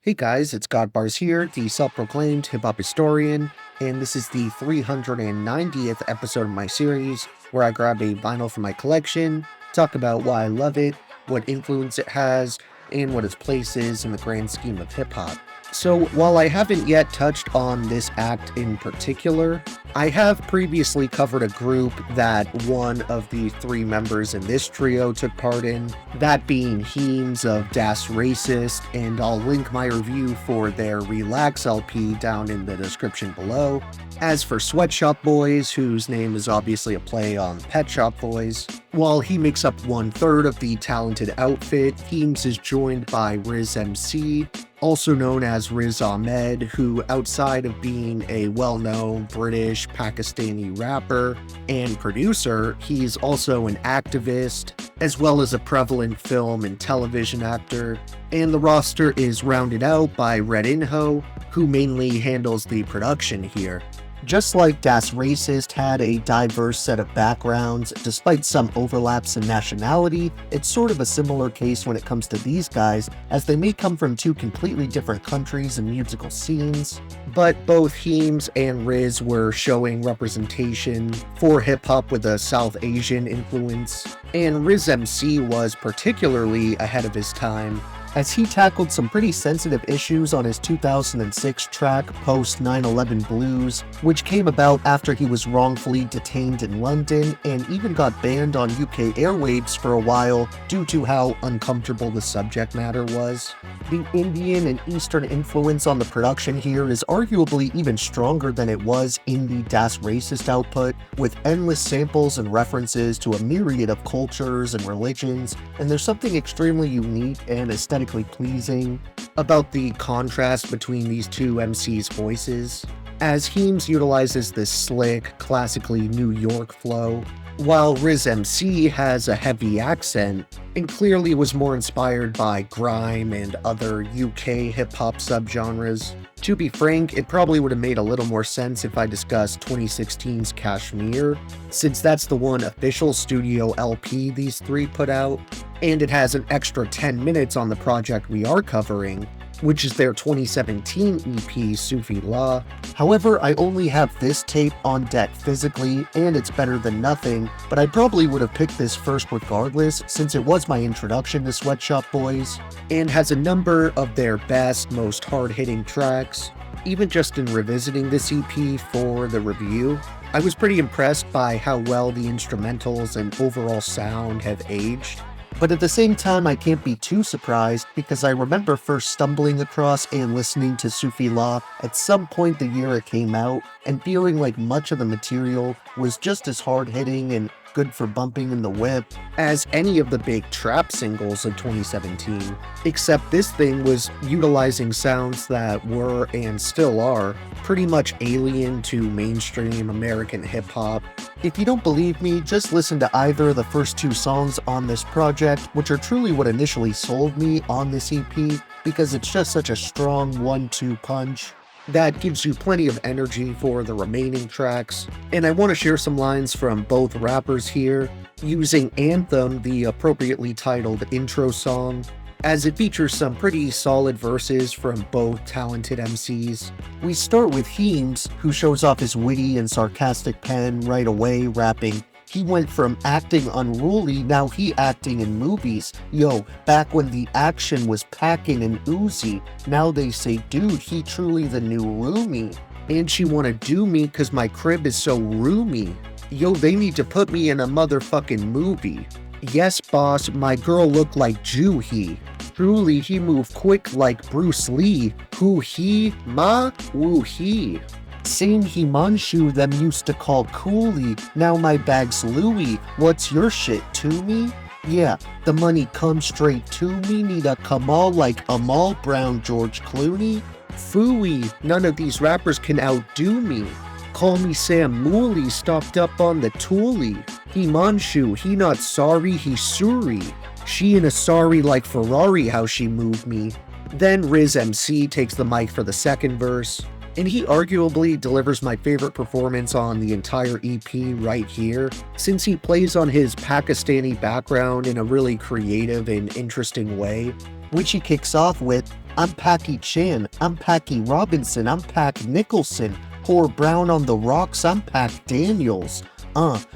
Hey guys, it's Godbars here, the self-proclaimed hip-hop historian, and this is the 390th episode of my series, where I grab a vinyl from my collection, talk about why I love it, what influence it has, and what its place is in the grand scheme of hip-hop. So while I haven't yet touched on this act in particular, I have previously covered a group that one of the three members in this trio took part in, that being Heems of Das Racist, and I'll link my review for their Relax LP down in the description below. As for Sweatshop Boys, whose name is obviously a play on Pet Shop Boys, while he makes up 1/3 of the talented outfit, Heems is joined by Riz MC, also known as Riz Ahmed, who outside of being a well-known British Pakistani rapper and producer, he's also an activist, as well as a prevalent film and television actor. And the roster is rounded out by Red Inho, who mainly handles the production here. Just like Das Racist had a diverse set of backgrounds, despite some overlaps in nationality, it's sort of a similar case when it comes to these guys, as they may come from two completely different countries and musical scenes. But both Heems and Riz were showing representation for hip-hop with a South Asian influence, and Riz MC was particularly ahead of his time, as he tackled some pretty sensitive issues on his 2006 track Post 9/11 Blues, which came about after he was wrongfully detained in London and even got banned on UK airwaves for a while due to how uncomfortable the subject matter was. The Indian and Eastern influence on the production here is arguably even stronger than it was in the Das Racist output, with endless samples and references to a myriad of cultures and religions, and there's something extremely unique and aesthetically pleasing about the contrast between these two MCs' voices, as Heems utilizes this slick, classically New York flow, while Riz MC has a heavy accent and clearly was more inspired by grime and other UK hip-hop subgenres. To be frank, it probably would have made a little more sense if I discussed 2016's Kashmir, since that's the one official studio LP these three put out, and it has an extra 10 minutes on the project we are covering, which is their 2017 EP, Sufi Law. However, I only have this tape on deck physically, and it's better than nothing, but I probably would have picked this first regardless, since it was my introduction to Sweatshop Boys, and has a number of their best, most hard-hitting tracks. Even just in revisiting this EP for the review, I was pretty impressed by how well the instrumentals and overall sound have aged. But at the same time, I can't be too surprised, because I remember first stumbling across and listening to Sufi Law at some point the year it came out, and feeling like much of the material was just as hard-hitting and good for bumping in the whip as any of the big trap singles of 2017, except this thing was utilizing sounds that were, and still are, pretty much alien to mainstream American hip-hop. If you don't believe me, just listen to either of the first two songs on this project, which are truly what initially sold me on this EP, because it's just such a strong 1-2 punch that gives you plenty of energy for the remaining tracks. And I want to share some lines from both rappers here, using Anthem, the appropriately titled intro song, as it features some pretty solid verses from both talented MCs. We start with Heems, who shows off his witty and sarcastic pen right away, rapping, "He went from acting unruly, now he acting in movies. Yo, back when the action was packing and oozy, now they say, dude, he truly the new roomie. And she wanna do me cause my crib is so roomy. Yo, they need to put me in a motherfucking movie. Yes, boss, my girl look like Juhi. Truly, he move quick like Bruce Lee. Who he? Ma? Woo he. Same Himanshu them used to call Cooley, now my bag's Louis, what's your shit to me? Yeah, the money comes straight to me, need a Kamal like Amal Brown George Clooney? Phooey, none of these rappers can outdo me. Call me Sam Mooley, stocked up on the toolie. Himanshu, he not sorry, he suri. She in a sorry like Ferrari how she moved me. Then Riz MC takes the mic for the second verse, and he arguably delivers my favorite performance on the entire EP right here, since he plays on his Pakistani background in a really creative and interesting way, which he kicks off with, I'm Packy Chan, I'm Packy Robinson, I'm Pack Nicholson. Pour brown on the rocks, I'm Pack Daniels.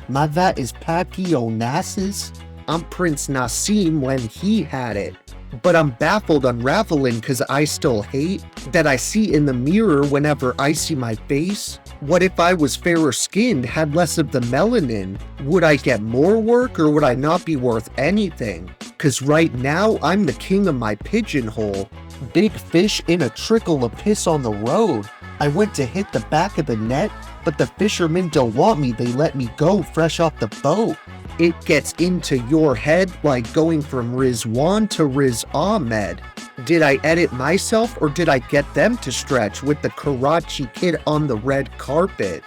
My vat is Packy Onassis. I'm Prince Nassim when he had it. But I'm baffled unraveling cause I still hate that I see in the mirror whenever I see my face. What if I was fairer skinned, had less of the melanin? Would I get more work or would I not be worth anything? Cause right now I'm the king of my pigeonhole. Big fish in a trickle of piss on the road. I went to hit the back of the net, but the fishermen don't want me, they let me go fresh off the boat. It gets into your head like going from Rizwan to Riz Ahmed. Did I edit myself or did I get them to stretch with the Karachi Kid on the red carpet?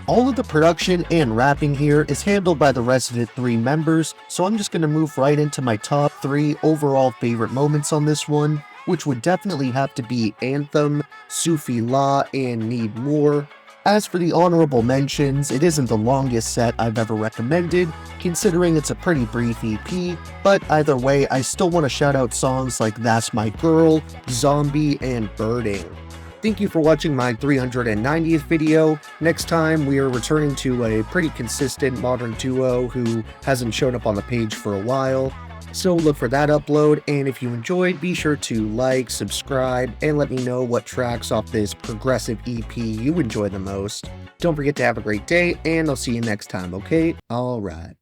All of the production and rapping here is handled by the resident 3 members, so I'm just going to move right into my top 3 overall favorite moments on this one, which would definitely have to be Anthem, Sufi Law, and Need More. As for the honorable mentions, it isn't the longest set I've ever recommended, considering it's a pretty brief EP, but either way, I still want to shout out songs like That's My Girl, Zombie, and Birding. Thank you for watching my 390th video. Next time, we are returning to a pretty consistent modern duo who hasn't shown up on the page for a while. So look for that upload, and if you enjoyed, be sure to like, subscribe, and let me know what tracks off this progressive EP you enjoy the most. Don't forget to have a great day, and I'll see you next time, okay? Alright.